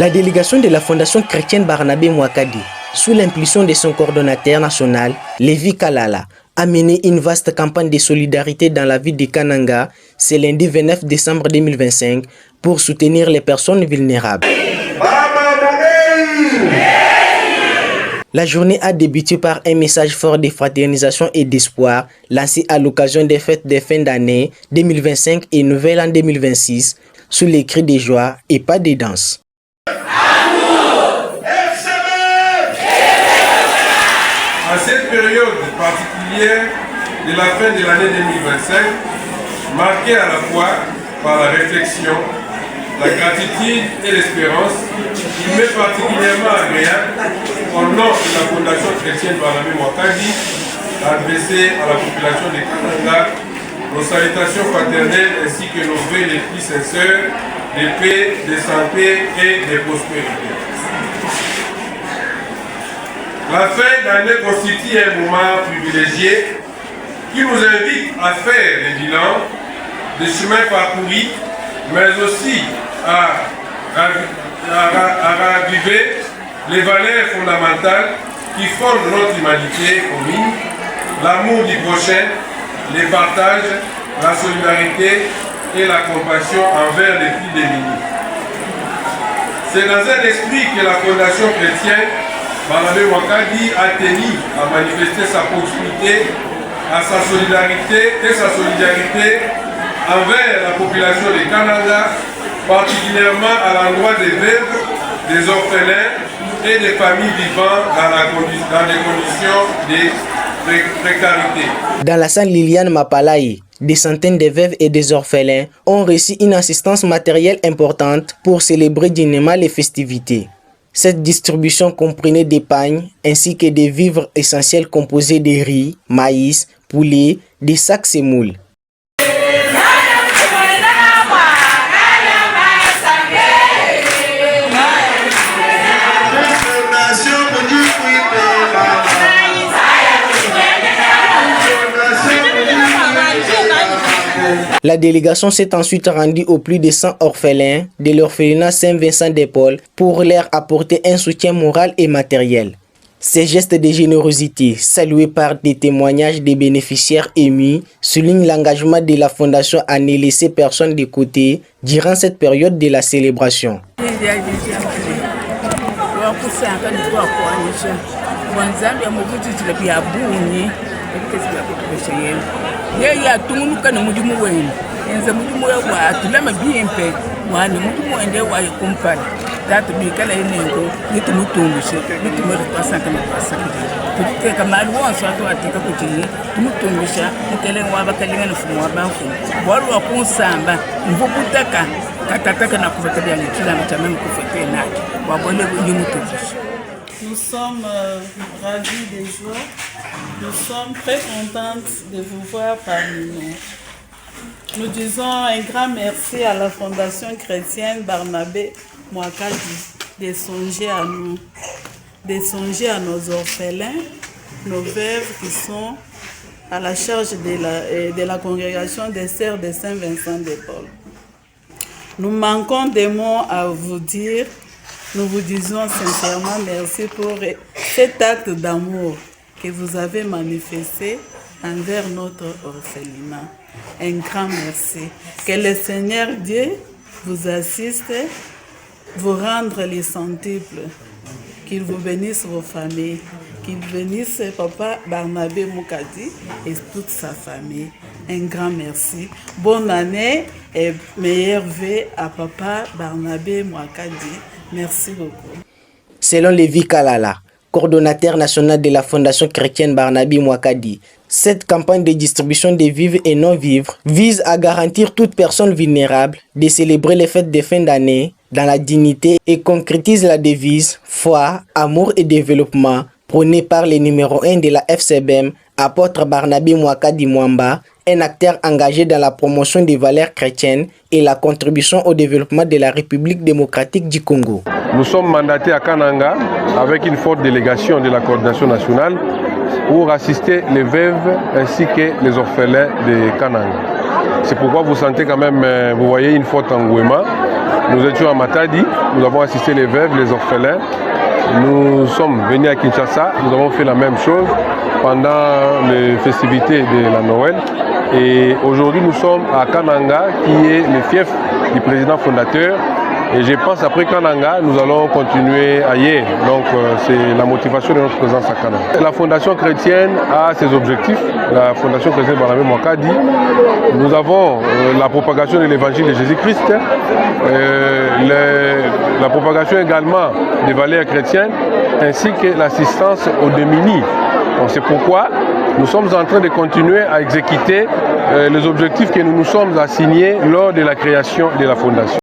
La délégation de la Fondation chrétienne Barnabé Mouakadi, sous l'impulsion de son coordonnateur national, Lévi Kalala, a mené une vaste campagne de solidarité dans la ville de Kananga ce lundi 29 décembre 2025 pour soutenir les personnes vulnérables. La journée a débuté par un message fort de fraternisation et d'espoir lancé à l'occasion des fêtes de fin d'année 2025 et Nouvel An 2026 sous les cris de joie et pas de danse. À cette période particulière de la fin de l'année 2025, marquée à la fois par la réflexion, la gratitude et l'espérance, il m'est particulièrement agréable, au nom de la Fondation chrétienne Barnabé Mouakadi, d'adresser à la population de Kananga nos salutations fraternelles ainsi que nos vœux les plus sincères de paix, de santé et de prospérité. La fin d'année constitue un moment privilégié qui nous invite à faire le bilan des chemins parcourus, mais aussi à raviver les valeurs fondamentales qui fondent notre humanité commune, l'amour du prochain, les partages, la solidarité et la compassion envers les plus démunis. C'est dans un esprit que la Fondation chrétienne Barnabé Mouakadi a tenu à manifester sa proximité à sa solidarité envers la population de Kananga, particulièrement à l'endroit des veuves, des orphelins et des familles vivant dans des conditions de précarité. Dans la salle Liliane Mapalaï, des centaines de veuves et des orphelins ont reçu une assistance matérielle importante pour célébrer dignement les festivités. Cette distribution comprenait des pagnes ainsi que des vivres essentiels composés de riz, maïs, poulet, des sacs sémoules. La délégation s'est ensuite rendue aux plus de 100 orphelins de l'orphelinat Saint-Vincent de Paul pour leur apporter un soutien moral et matériel. Ces gestes de générosité, salués par des témoignages des bénéficiaires émus, soulignent l'engagement de la Fondation à ne laisser personne de côté durant cette période de la célébration. ya tungunu kana mujumu wenu enza mujumu wa atulama bimpe wani mujumu ende wa kumpala tatu bikala inengo nitu mutungushe nitu mari pasaka na pasaka tuteka mali wonso ato ateka kutini tumutungusha mukele wa bakalinga nfumu wa banfu bolu wa kunsamba mvukutaka katataka na kufata bya nikila mtameme kufete naki wabole ndi mutungusha. Nous sommes ravis des joies. Nous sommes très contentes de vous voir parmi nous. Nous disons un grand merci à la Fondation chrétienne Barnabé Mouakadi de songer à nous, de songer à nos orphelins, nos veuves qui sont à la charge de la congrégation des Sœurs de Saint-Vincent de Paul. Nous manquons des mots à vous dire. Nous vous disons sincèrement merci pour cet acte d'amour que vous avez manifesté envers notre orphelinat. Un grand merci. Que le Seigneur Dieu vous assiste, vous rendre les centuples, qu'il vous bénisse vos familles, qu'il bénisse Papa Barnabé Mouakadi et toute sa famille. Un grand merci. Bonne année et meilleurs vœux à Papa Barnabé Mouakadi. Merci beaucoup. Selon Lévi Kalala, coordonnateur national de la Fondation chrétienne Barnabé Mouakadi, cette campagne de distribution de vivres et non-vivres vise à garantir toute personne vulnérable de célébrer les fêtes de fin d'année dans la dignité et concrétise la devise « Foi, amour et développement » prônée par le numéro 1 de la FCBM, apôtre Barnabé Mouakadi Mwamba, un acteur engagé dans la promotion des valeurs chrétiennes et la contribution au développement de la République démocratique du Congo. Nous sommes mandatés à Kananga avec une forte délégation de la coordination nationale pour assister les veuves ainsi que les orphelins de Kananga. C'est pourquoi vous sentez quand même, vous voyez une forte engouement nous étions à Matadi, nous avons assisté les veuves, les orphelins. Nous sommes venus à Kinshasa, nous avons fait la même chose pendant les festivités de la Noël. Et aujourd'hui, nous sommes à Kananga, qui est le fief du président fondateur. Et je pense après Kananga, nous allons continuer ailleurs. Donc c'est la motivation de notre présence à Kananga. La fondation chrétienne a ses objectifs. La fondation chrétienne Barnabé Mwakadi. Nous avons la propagation de l'évangile de Jésus-Christ, la propagation également des valeurs chrétiennes, ainsi que l'assistance aux démunis. C'est pourquoi nous sommes en train de continuer à exécuter les objectifs que nous nous sommes assignés lors de la création de la fondation.